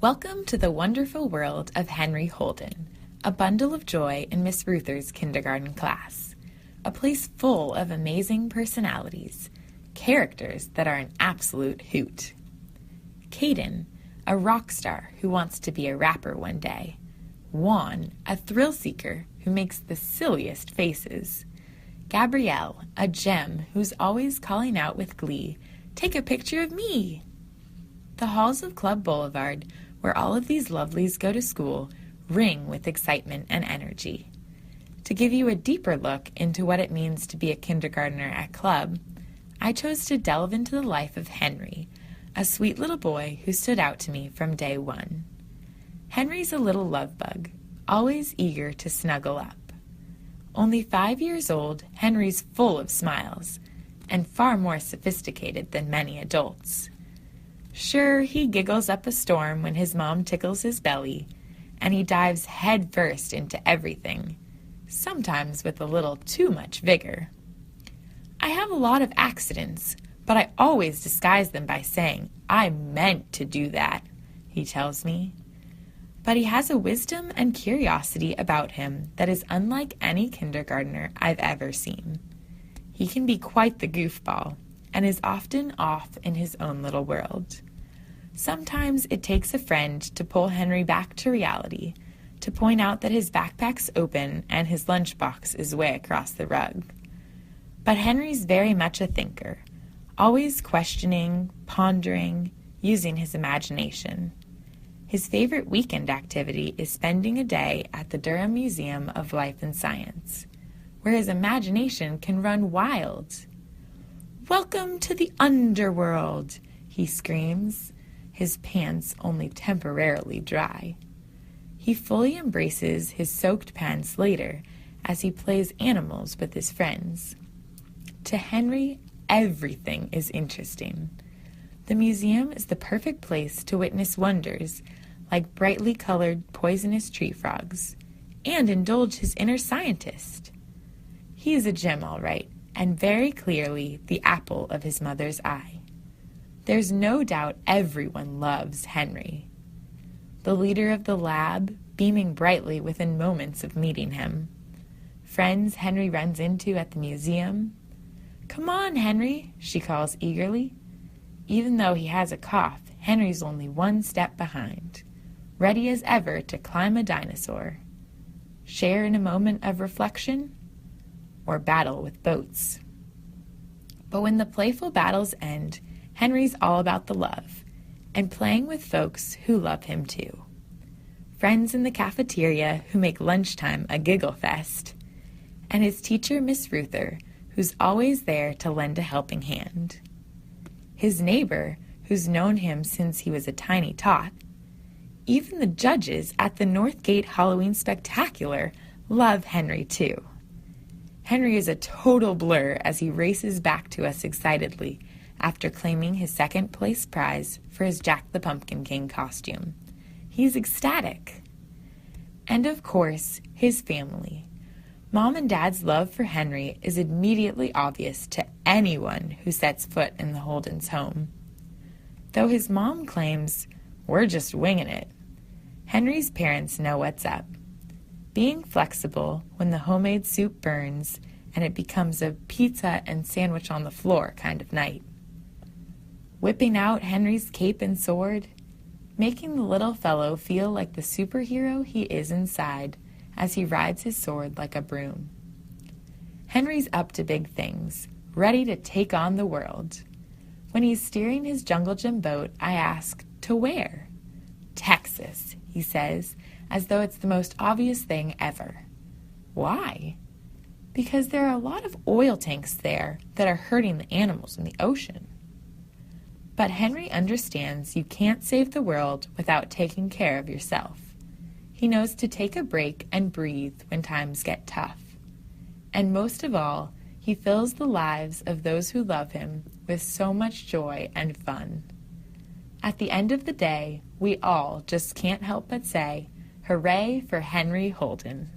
Welcome to the wonderful world of Henry Holden, a bundle of joy in Miss Ruther's kindergarten class. A place full of amazing personalities, characters that are an absolute hoot. Caden, a rock star who wants to be a rapper one day. Juan, a thrill seeker who makes the silliest faces. Gabrielle, a gem who's always calling out with glee, "Take a picture of me!" The halls of Club Boulevard, where all of these lovelies go to school, ring with excitement and energy. To give you a deeper look into what it means to be a kindergartner at Club, I chose to delve into the life of Henry, a sweet little boy who stood out to me from day one. Henry's a little love bug, always eager to snuggle up. Only 5 years old, Henry's full of smiles, and far more sophisticated than many adults. Sure, he giggles up a storm when his mom tickles his belly, and he dives head first into everything, sometimes with a little too much vigor. I have a lot of accidents, but I always disguise them by saying, "I meant to do that," he tells me. But he has a wisdom and curiosity about him that is unlike any kindergartner I've ever seen. He can be quite the goofball, and is often off in his own little world. Sometimes it takes a friend to pull Henry back to reality, to point out that his backpack's open and his lunchbox is way across the rug. But Henry's very much a thinker, always questioning, pondering, using his imagination. His favorite weekend activity is spending a day at the Durham Museum of Life and Science, where his imagination can run wild. "Welcome to the underworld," he screams, his pants only temporarily dry. He fully embraces his soaked pants later as he plays animals with his friends. To Henry, everything is interesting. The museum is the perfect place to witness wonders like brightly colored poisonous tree frogs and indulge his inner scientist. He is a gem, all right, and very clearly the apple of his mother's eye. There's no doubt everyone loves Henry. The leader of the lab, beaming brightly within moments of meeting him. Friends Henry runs into at the museum. "Come on, Henry," she calls eagerly. Even though he has a cough, Henry's only one step behind, ready as ever to climb a dinosaur. Share in a moment of reflection, or battle with boats. But when the playful battles end, Henry's all about the love, and playing with folks who love him too. Friends in the cafeteria who make lunchtime a giggle fest, and his teacher, Miss Ruther, who's always there to lend a helping hand. His neighbor, who's known him since he was a tiny tot. Even the judges at the Northgate Halloween Spectacular love Henry too. Henry is a total blur as he races back to us excitedly after claiming his second-place prize for his Jack the Pumpkin King costume. He's ecstatic. And of course, his family. Mom and Dad's love for Henry is immediately obvious to anyone who sets foot in the Holden's home. Though his mom claims, "We're just winging it," Henry's parents know what's up. Being flexible when the homemade soup burns and it becomes a pizza and sandwich on the floor kind of night. Whipping out Henry's cape and sword, making the little fellow feel like the superhero he is inside as he rides his sword like a broom. Henry's up to big things, ready to take on the world. When he's steering his Jungle Gym boat, I ask, "To where?" "Texas," he says, as though it's the most obvious thing ever. "Why?" "Because there are a lot of oil tanks there that are hurting the animals in the ocean." But Henry understands you can't save the world without taking care of yourself. He knows to take a break and breathe when times get tough. And most of all, he fills the lives of those who love him with so much joy and fun. At the end of the day, we all just can't help but say, "Hooray for Henry Holden."